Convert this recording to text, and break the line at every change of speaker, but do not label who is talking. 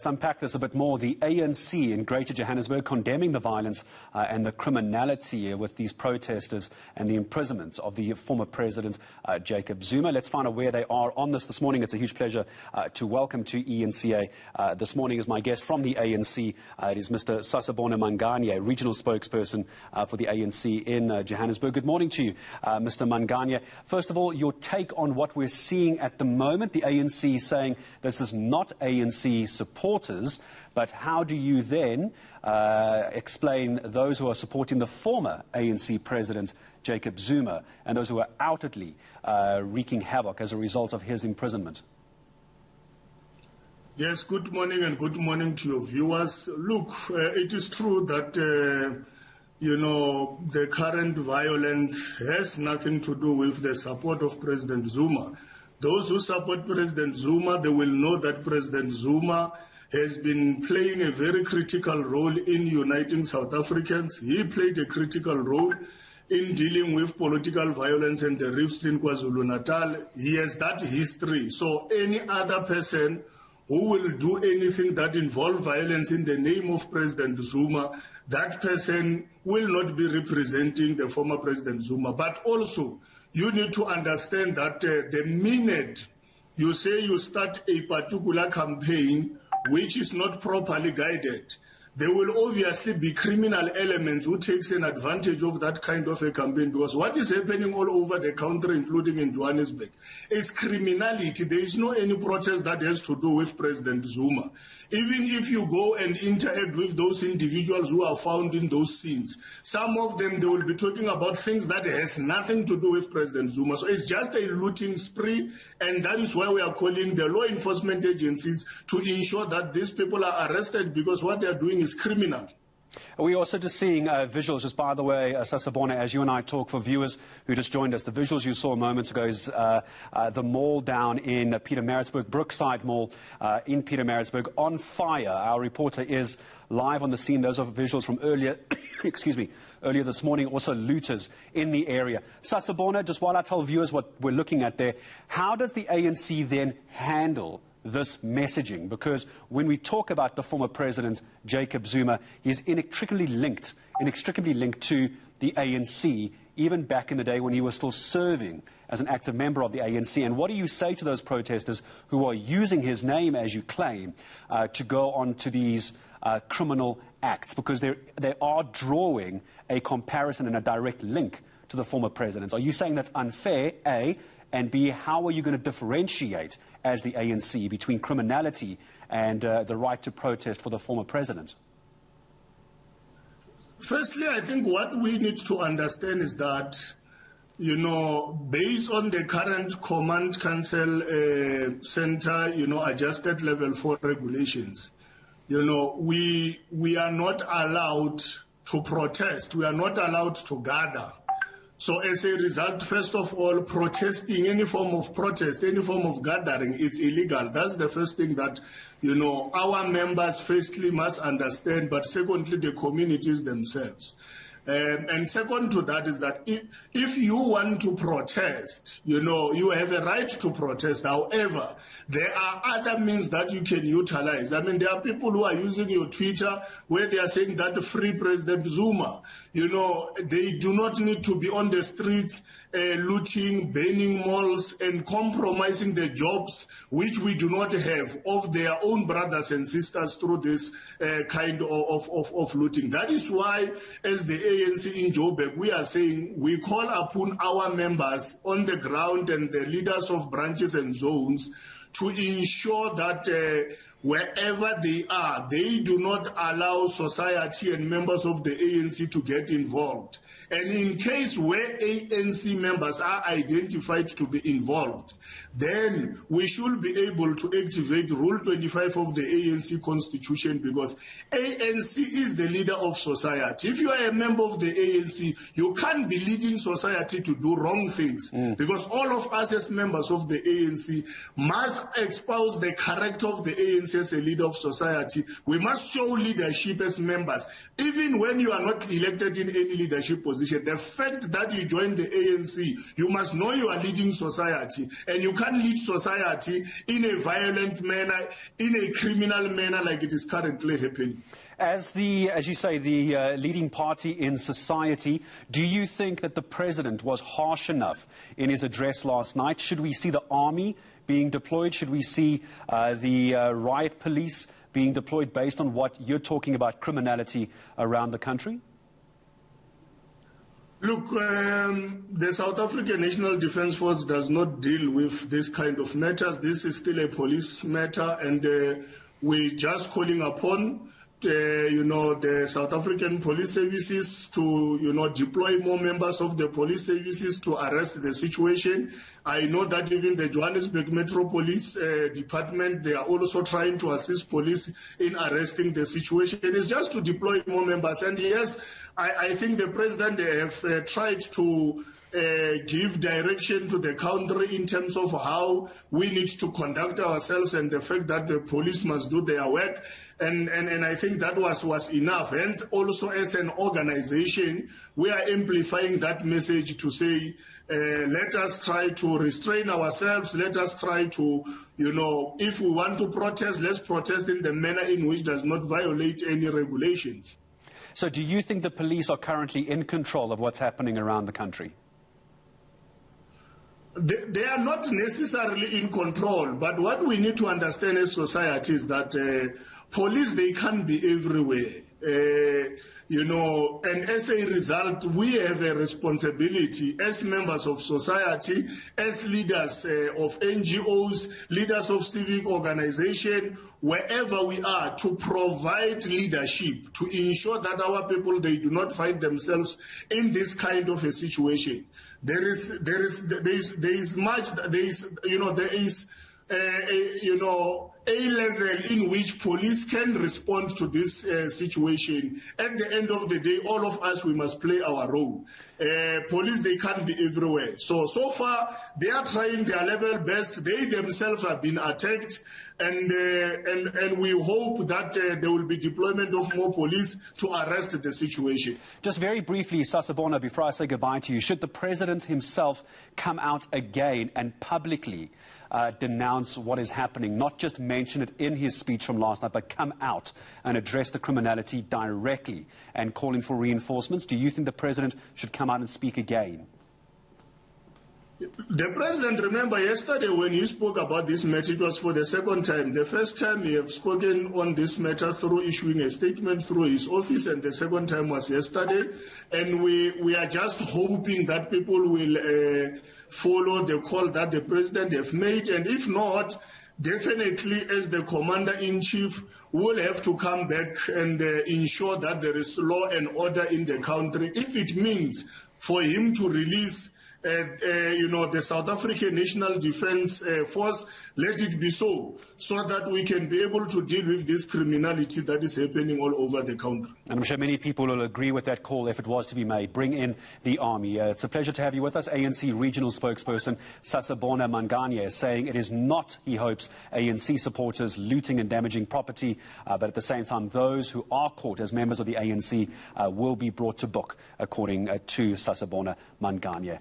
Let's unpack this a bit more. The ANC in Greater Johannesburg condemning the violence and the criminality with these protesters and the imprisonment of the former president, Jacob Zuma. Let's find out where they are on this morning. It's a huge pleasure to welcome to eNCA this morning as my guest from the ANC. It is Mr. Sasabona Manganye, Regional Spokesperson for the ANC in Johannesburg. Good morning to you, Mr. Manganye. First of all, your take on what we're seeing at the moment. The ANC saying this is not ANC support. But how do you then explain those who are supporting the former ANC president, Jacob Zuma, and those who are outwardly wreaking havoc as a result of his imprisonment?
Yes, good morning and good morning to your viewers. Look, it is true that, the current violence has nothing to do with the support of President Zuma. Those who support President Zuma, they will know that President Zuma has been playing a very critical role in uniting South Africans. He played a critical role in dealing with political violence and the rifts in KwaZulu-Natal. He has that history. So any other person who will do anything that involves violence in the name of President Zuma, that person will not be representing the former President Zuma. But also, you need to understand that the minute you say you start a particular campaign which is not properly guided, there will obviously be criminal elements who takes an advantage of that kind of a campaign, because what is happening all over the country, including in Johannesburg, is criminality. There is no any protest that has to do with President Zuma. Even if you go and interact with those individuals who are found in those scenes, some of them, they will be talking about things that has nothing to do with President Zuma. So it's just a looting spree, and that is why we are calling the law enforcement agencies to ensure that these people are arrested, because what they are doing is criminal.
We're also just seeing visuals, just by the way, Sasabona, as you and I talk, for viewers who just joined us. The visuals you saw moments ago is the mall down in Pietermaritzburg, Brookside Mall in Pietermaritzburg, on fire. Our reporter is live on the scene. Those are visuals from earlier, earlier this morning. Also looters in the area. Sasabona, just while I tell viewers what we're looking at there, how does the ANC then handle this messaging? Because when we talk about the former president, Jacob Zuma, he is inextricably linked to the ANC, even back in the day when he was still serving as an active member of the ANC. And what do you say to those protesters who are using his name, as you claim, to go on to these criminal acts? Because they are drawing a comparison and a direct link to the former president. Are you saying that's unfair, A? And B, how are you going to differentiate as the ANC between criminality and the right to protest for the former president?
Firstly, I think what we need to understand is that, based on the current Command Council Center, adjusted level 4 regulations, we are not allowed to protest. We are not allowed to gather. So as a result, first of all, protesting, any form of protest, any form of gathering, it's illegal. That's the first thing that, our members firstly must understand, but secondly, the communities themselves. And second to that is that if you want to protest, you have a right to protest. However, there are other means that you can utilize. I mean, there are people who are using your Twitter where they are saying that free President Zuma. They do not need to be on the streets looting, burning malls, and compromising the jobs which we do not have of their own brothers and sisters through this kind of looting. That is why, as the ANC in Joburg, we are saying we call upon our members on the ground and the leaders of branches and zones to ensure that wherever they are, they do not allow society and members of the ANC to get involved. And in case where ANC members are identified to be involved, then we should be able to activate Rule 25 of the ANC Constitution, because ANC is the leader of society. If you are a member of the ANC, you can't be leading society to do wrong things, because all of us as members of the ANC must espouse the character of the ANC as a leader of society. We must show leadership as members. Even when you are not elected in any leadership position, the fact that you join the ANC, you must know you are leading society, and you can't lead society in a violent manner, in a criminal manner like it is currently happening.
As you say, the leading party in society, do you think that the president was harsh enough in his address last night? Should we see the army being deployed? Should we see the riot police being deployed based on what you're talking about, criminality around the country?
Look, the South African National Defence Force does not deal with this kind of matters. This is still a police matter, and we're just calling upon the South African police services to, deploy more members of the police services to arrest the situation. I know that even the Johannesburg Metro Police Department, they are also trying to assist police in arresting the situation. It's just to deploy more members. And yes, I think the president have tried to give direction to the country in terms of how we need to conduct ourselves and the fact that the police must do their work. And I think that was enough. Hence, also as an organization, we are amplifying that message to say, let us try to restrain ourselves. Let us try to, if we want to protest, let's protest in the manner in which does not violate any regulations.
So do you think the police are currently in control of what's happening around the country?
They are not necessarily in control, but what we need to understand as society is that police, they can't be everywhere. And as a result, we have a responsibility as members of society, as leaders of NGOs, leaders of civic organization, wherever we are, to provide leadership, to ensure that our people, they do not find themselves in this kind of a situation. There is a level in which police can respond to this situation. At the end of the day, all of us, we must play our role. Police, they can't be everywhere. So far, they are trying their level best. They themselves have been attacked, and we hope that there will be deployment of more police to arrest the situation.
Just very briefly, Sasabona, before I say goodbye to you, should the president himself come out again and publicly denounce what is happening, not just mention it in his speech from last night, but come out and address the criminality directly and calling for reinforcements? Do you think the president should come out and speak again?
The president, remember yesterday when he spoke about this matter, it was for the second time. The first time he had spoken on this matter through issuing a statement through his office, and the second time was yesterday. And we are just hoping that people will follow the call that the president have made. And if not, definitely as the commander-in-chief will have to come back and ensure that there is law and order in the country. If it means for him to release the South African National Defence Force, let it be so that we can be able to deal with this criminality that is happening all over the country.
And I'm sure many people will agree with that call if it was to be made. Bring in the army. It's a pleasure to have you with us. ANC Regional Spokesperson Sasabona Manganye is saying it is not, he hopes, ANC supporters looting and damaging property, but at the same time, those who are caught as members of the ANC will be brought to book, according to Sasabona Manganye.